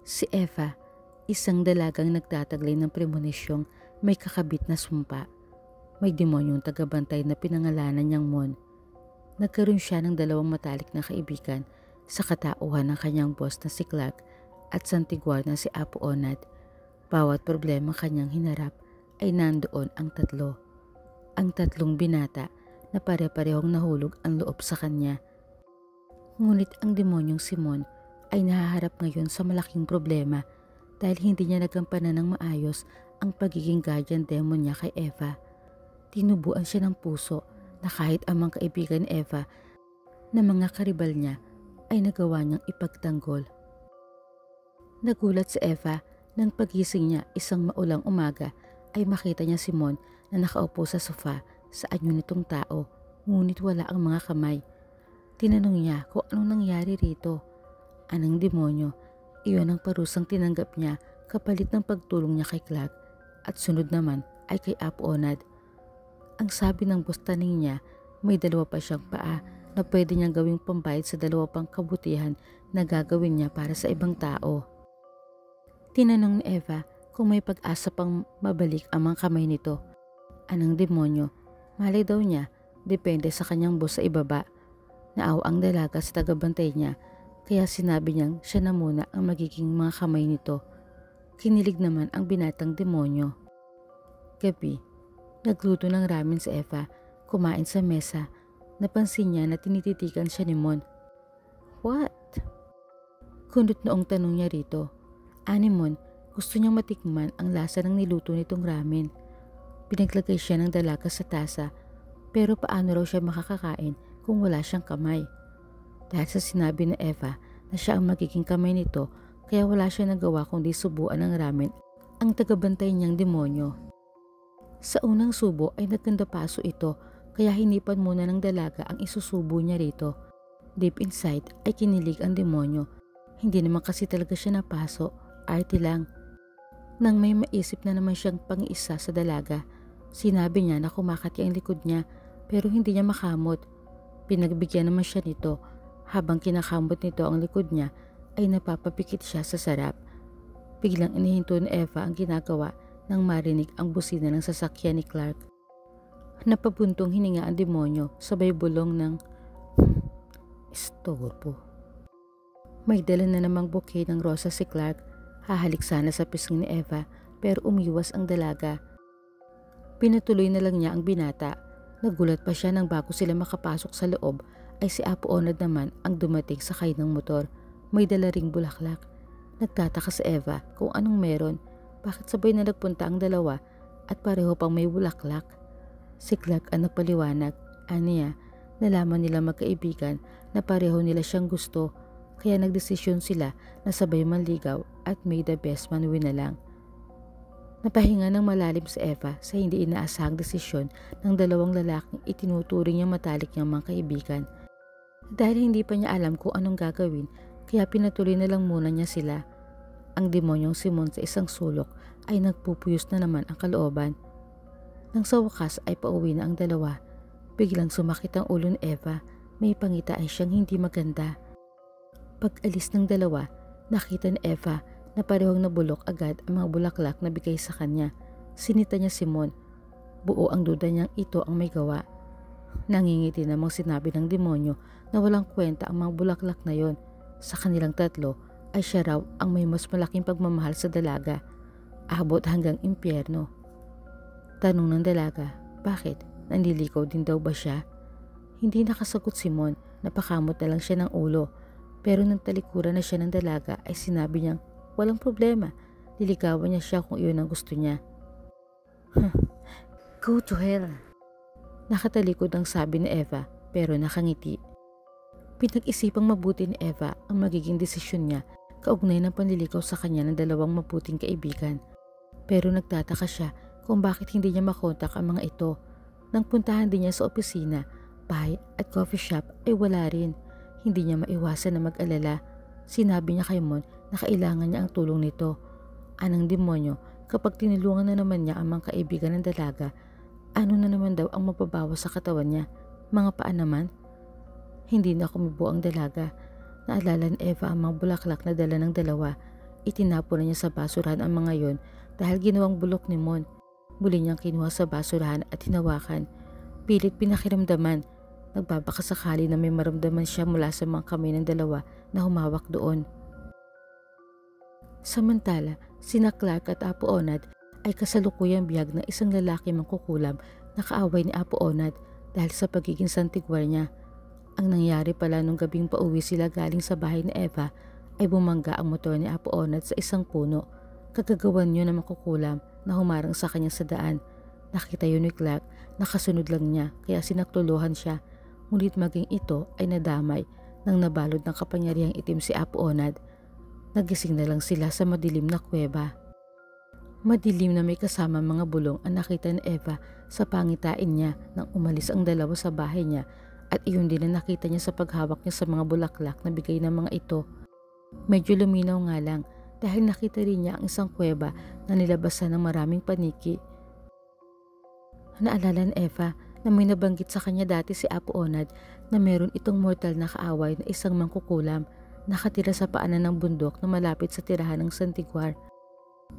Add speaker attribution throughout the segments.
Speaker 1: Si Eva, isang dalagang nagtataglay ng premonisyong may kakabit na sumpa. May demonyong tagabantay na pinangalanan niyang Mon. Nagkaroon siya ng dalawang matalik na kaibigan sa katauhan ng kanyang boss na si Clark at santiguar na si Apo Onad. Bawat problema kanyang hinarap ay nandoon ang tatlo. Ang tatlong binata na pare-parehong nahulog ang loob sa kanya. Ngunit ang demonyong si Mon ay nahaharap ngayon sa malaking problema dahil hindi niya nagampanan ng maayos ang pagiging guardian demon niya kay Eva. Tinubuan siya ng puso na kahit ang mga kaibigan ni Eva na mga karibal niya ay nagawa niyang ipagtanggol. Nagulat si Eva nang pagising niya isang maulang umaga ay makita niya si Mon na nakaupo sa sofa sa anyo nitong tao, ngunit wala ang mga kamay. Tinanong niya kung anong nangyari rito. Anong demonyo? Iyon ang parusang tinanggap niya kapalit ng pagtulong niya kay Clark at sunod naman ay kay Apo Onad. Ang sabi ng bustaning niya, may dalawa pa siyang paa na pwede niyang gawing pambayad sa dalawa pang kabutihan na gagawin niya para sa ibang tao. Tinanong ni Eva kung may pag-asa pang mabalik ang mga kamay nito. Anong demonyo? Malay daw niya, depende sa kanyang boss sa ibaba. Naawa ang dalaga sa tagabantay niya, kaya sinabi niyang siya na muna ang magiging mga kamay nito. Kinilig naman ang binatang demonyo. Gabi, nagluto ng ramen si Eva, kumain sa mesa. Napansin niya na tinititigan siya ni Mon. What? Kundot noong tanong niya rito. Ani Mon, gusto niyang matikman ang lasa ng niluto nitong ramen. Pinaglagay siya ng dalaga sa tasa, pero paano raw siya makakakain kung wala siyang kamay? Dahil sa sinabi ni Eva na siya ang magiging kamay nito, kaya wala siya nagawa kundi subuan ng ramen ang tagabantay niyang demonyo. Sa unang subo ay nagkanda paso ito, kaya hinipan muna ng dalaga ang isusubo niya rito. Deep inside ay kinilig ang demonyo. Hindi naman kasi talaga siya napaso, arte lang. Nang may maisip na naman siyang pang-isa sa dalaga, sinabi niya na kumakati ang likod niya pero hindi niya makamot. Pinagbigyan naman siya nito. Habang kinakamot nito ang likod niya ay napapapikit siya sa sarap. Biglang inihinto ni Eva ang ginagawa nang marinig ang busina ng sasakyan ni Clark. Napabuntong hininga ang demonyo sabay bulong ng istorbo. May dala na namang bouquet ng rosa si Clark. Hahalik sana sa pisngi ni Eva pero umiwas ang dalaga. Pinatuloy na lang niya ang binata. Nagulat pa siya nang bago sila makapasok sa loob ay si Apo Onad naman ang dumating sakay ng motor. May dala ring bulaklak. Nagtataka si Eva kung anong meron. Bakit sabay na nagpunta ang dalawa at pareho pang may bulaklak? Si Clark ang nagpaliwanag. Aniya, nalaman nila magkaibigan na pareho nila siyang gusto. Kaya nagdesisyon sila na sabay manligaw at may the best man win na lang. Napahinga ng malalim si Eva sa hindi inaasahang desisyon ng dalawang lalaking itinuturing niya matalik niyang mga kaibigan. Dahil hindi pa niya alam kung anong gagawin, kaya pinatuloy na lang muna niya sila. Ang demonyong si Mon sa isang sulok ay nagpupuyos na naman ang kalooban. Nang sa wakas ay pauwi na ang dalawa, biglang sumakit ang ulo ni Eva. May pangitain siyang hindi maganda. Pag-alis ng dalawa, nakita ni Eva na parehong nabulok agad ang mga bulaklak na bigay sa kanya. Sinita niya si Mon. Buo ang duda niyang ito ang may gawa. Nangingiti namang sinabi ng demonyo na walang kwenta ang mga bulaklak na yon. Sa kanilang tatlo ay siya raw ang may mas malaking pagmamahal sa dalaga. Abot hanggang impyerno. Tanong ng dalaga, bakit? Nanliligaw din daw ba siya? Hindi nakasagot si Mon. Napakamot na lang siya ng ulo. Pero nang talikuran na siya ng dalaga ay sinabi niyang walang problema. Liligawan niya siya kung iyon ang gusto niya. Go to hell. Nakatalikod ang sabi ni Eva pero nakangiti. Pinag-isipang mabuti ni Eva ang magiging desisyon niya kaugnay ng panliligaw sa kanya ng dalawang mabuting kaibigan. Pero nagtataka siya kung bakit hindi niya makontak ang mga ito. Nang puntahan din niya sa opisina, bahay at coffee shop ay wala rin. Hindi niya maiwasan na mag-alala. Sinabi niya kay Mon na kailangan niya ang tulong nito. Anong demonyo, kapag tinulungan na naman niya ang mga kaibigan ng dalaga, ano na naman daw ang mababawas sa katawan niya? Mga paa naman? Hindi na kumibo ang dalaga. Naalala ni Eva ang mga bulaklak na dala ng dalawa. Itinapon na niya sa basurahan ang mga yon dahil ginawang bulok ni Mon. Muli niyang kinuha sa basurahan at hinawakan. Pilit pinakiramdaman. Nagbabakasakali na may maramdaman siya mula sa mga kamay ng dalawa na humawak doon. Samantala, sina Clark at Apo Onad ay kasalukuyang biyag ng isang lalaki mangkukulam na kaaway ni Apo Onad dahil sa pagiging santigwar niya. Ang nangyari pala nung gabing pauwi sila galing sa bahay ni Eva ay bumangga ang motor ni Apo Onad sa isang puno. Kagagawan yun ng mangkukulam na humarang sa kanya sa daan. Nakita yun ni Clark, nakasunod lang niya kaya sinaktuluhan siya. Ngunit maging ito ay nadamay nang nabalod ng kapangyarihang itim si Apo Onad. Nagising na lang sila sa madilim na kuweba. Madilim na may kasama mga bulong ang nakita ni Eva sa pangitain niya nang umalis ang dalawa sa bahay niya at iyon din ang nakita niya sa paghawak niya sa mga bulaklak na bigay ng mga ito. Medyo luminaw nga lang dahil nakita rin niya ang isang kuweba na nilabasan ng maraming paniki. Naalala ni Eva na may nabanggit sa kanya dati si Apo Onad na meron itong mortal na kaaway na isang mangkukulam nakatira sa paanan ng bundok na malapit sa tirahan ng Santigwar.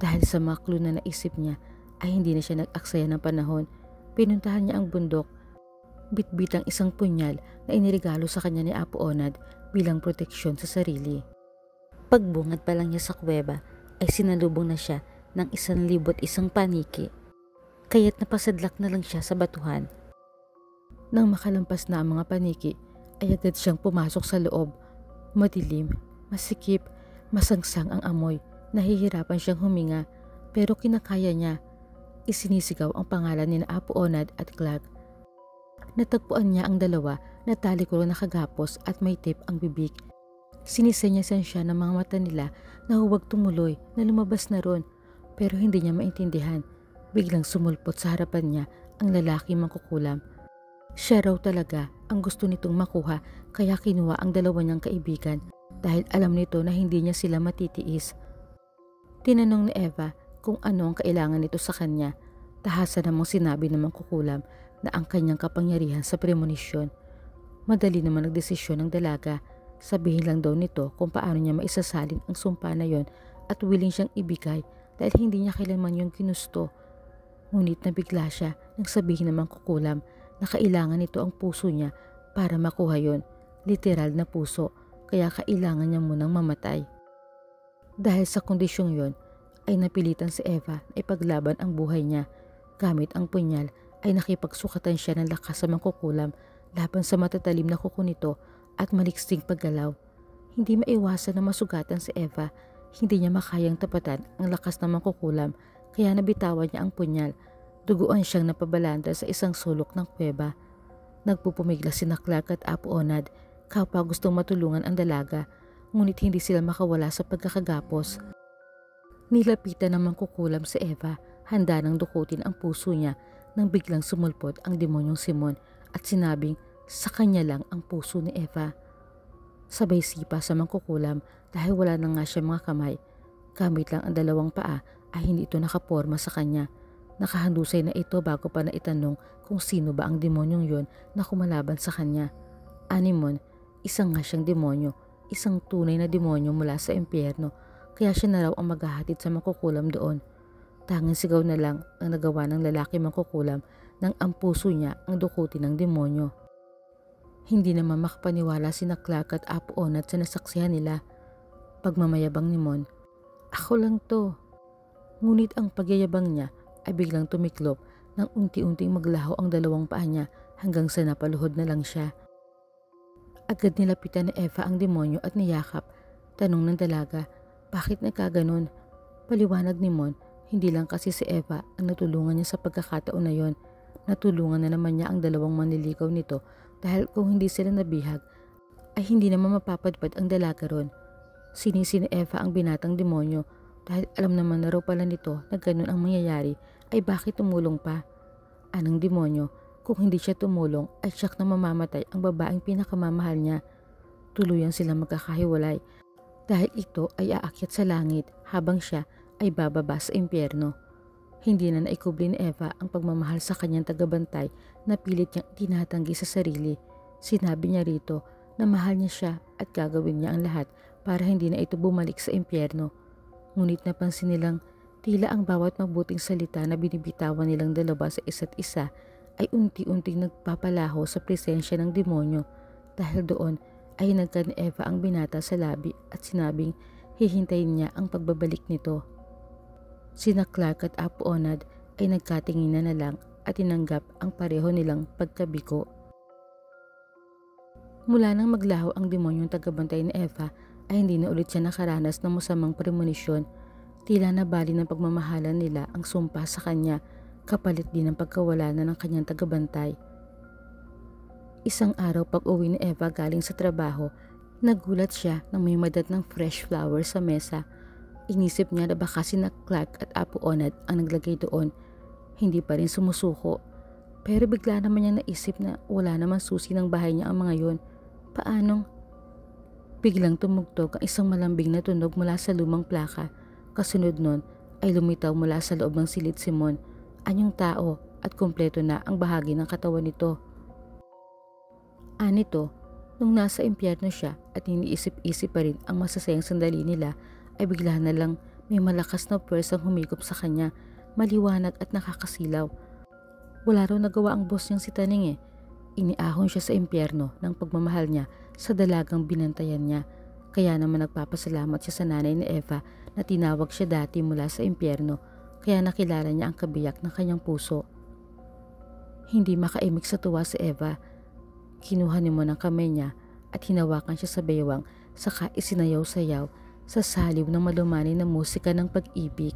Speaker 1: Dahil sa mga clue na naisip niya ay hindi na siya nag-aksaya ng panahon. Pinuntahan niya ang bundok. Bitbit ang isang punyal na iniregalo sa kanya ni Apo Onad bilang proteksyon sa sarili. Pagbungad pa lang niya sa kuweba ay sinalubong na siya ng 1,001 paniki. Kaya't napasadlak na lang siya sa batuhan. Nang makalampas na ang mga paniki ay agad siyang pumasok sa loob. Madilim, masikip, masangsang ang amoy. Nahihirapan siyang huminga pero kinakaya niya. Isinisigaw ang pangalan ni Apo Onad at Clark. Natagpuan niya ang dalawa na talikuran nakagapos at may tape ang bibig. Sinisenyasan siya ng mga mata nila na huwag tumuloy na lumabas na ron pero hindi niya maintindihan. Biglang sumulpot sa harapan niya ang lalaki mangkukulam. Siya raw talaga ang gusto nitong makuha kaya kinuha ang dalawa niyang kaibigan dahil alam nito na hindi niya sila matitiis. Tinanong ni Eva kung ano ang kailangan nito sa kanya. Tahasan namang sinabi ng mangkukulam na ang kanyang kapangyarihan sa premonisyon. Madali naman nagdesisyon ng dalaga. Sabihin lang daw nito kung paano niya maisasalin ang sumpa na yon at willing siyang ibigay dahil hindi niya kailanman yung ginusto. Ngunit nabigla siya nang sabihin ng mangkukulam na kailangan nito ang puso niya para makuha yon. Literal na puso, kaya kailangan niya munang mamatay. Dahil sa kondisyong yon, ay napilitan si Eva na ipaglaban ang buhay niya. Gamit ang punyal ay nakipagsukatan siya ng lakas sa mangkukulam laban sa matatalim na kuko nito at maliksing paggalaw. Hindi maiwasan na masugatan si Eva. Hindi niya makayang tapatan ang lakas ng mangkukulam kaya nabitawan niya ang punyal. Duguan siyang napabalanda sa isang sulok ng kuweba. Nagpupumigla sina Clark at Apo Onad, kapwa gustong matulungan ang dalaga, ngunit hindi sila makawala sa pagkakagapos. Nilapitan ng mangkukulam si Eva, handa nang dukutin ang puso niya nang biglang sumulpot ang demonyong Simon at sinabing sa kanya lang ang puso ni Eva. Sabay sipa sa mangkukulam dahil wala na nga siya mga kamay. Gamit lang ang dalawang paa ay hindi ito nakaporma sa kanya. Nakahandusay na ito bago pa na itanong kung sino ba ang demonyong yon na kumalaban sa kanya. Animon, isang nga siyang demonyo, isang tunay na demonyo mula sa impyerno, kaya siya na raw ang maghahatid sa mangkukulam doon. Tanging sigaw na lang ang nagawa ng lalaki mangkukulam nang ang puso niya ang dukutin ng demonyo. Hindi naman makapaniwala sina Clark at Apo Onad sa nasaksihan nila. Pagmamayabang ni Mon, "Ako lang to." Ngunit ang pagyayabang niya ay biglang tumiklop nang unti-unting maglaho ang dalawang paa niya hanggang sa napaluhod na lang siya. Agad nilapitan ni Eva ang demonyo at niyakap. Tanong ng dalaga, bakit nagkaganon? Paliwanag ni Mon, hindi lang kasi si Eva ang natulungan niya sa pagkakataon na yon. Natulungan na naman niya ang dalawang manliligaw nito dahil kung hindi sila nabihag ay hindi naman mapapadpad ang dalaga ron. Sinisi ni Eva ang binatang demonyo dahil alam naman na raw pala nito na ganun ang mangyayari ay bakit tumulong pa. Anong demonyo, kung hindi siya tumulong ay siyak na mamamatay ang babaeng pinakamamahal niya. Tuluyang silang magkakahiwalay dahil ito ay aakyat sa langit habang siya ay bababa sa impyerno. Hindi na naikubli ni Eva ang pagmamahal sa kanyang tagabantay na pilit niyang tinatanggi sa sarili. Sinabi niya rito na mahal niya siya at gagawin niya ang lahat para hindi na ito bumalik sa impyerno. Ngunit napansin nilang tila ang bawat mabuting salita na binibitawan nilang dalawa sa isa't isa ay unti-unting nagpapalaho sa presensya ng demonyo. Dahil doon ay hinagkan ni Eva ang binata sa labi at sinabing hihintayin niya ang pagbabalik nito. Sina Clark at Apo Onad ay nagkatinginan na lang at tinanggap ang pareho nilang pagkabiko. Mula nang maglaho ang demonyong tagabantay ni Eva ay hindi na ulit siya nakaranas ng masamang premonisyon. Tila nabali ng pagmamahalan nila ang sumpa sa kanya, kapalit din ng pagkawala na ng kanyang tagabantay. Isang araw pag uwi ni Eva galing sa trabaho, nagulat siya nang may madat ng fresh flower sa mesa. Inisip niya na baka sina Clark at Apo Onad ang naglagay doon. Hindi pa rin sumusuko. Pero bigla naman niya naisip na wala naman susi ng bahay niya ang mga yon. Paanong? Biglang tumugtog ang isang malambing na tunog mula sa lumang plaka. Kasunod nun ay lumitaw mula sa loob ng silid si Mon, anyong tao at kumpleto na ang bahagi ng katawan nito. Anito, nung nasa impyerno siya at iniisip-isip pa rin ang masasayang sandali nila, ay bigla na lang may malakas na puwersang humigop sa kanya, maliwanag at nakakasilaw. Wala raw nagawa ang boss niyang si Taning eh. Iniahon siya sa impyerno ng pagmamahal niya sa dalagang binantayan niya. Kaya naman nagpapasalamat siya sa nanay ni Eva na tinawag siya dati mula sa impyerno, kaya nakilala niya ang kabiyak ng kanyang puso. Hindi makaimik sa tuwa si Eva. Kinuha ni Mon ang kamay niya at hinawakan siya sa baywang, saka isinayaw-sayaw sa saliw ng malumani na musika ng pag-ibig.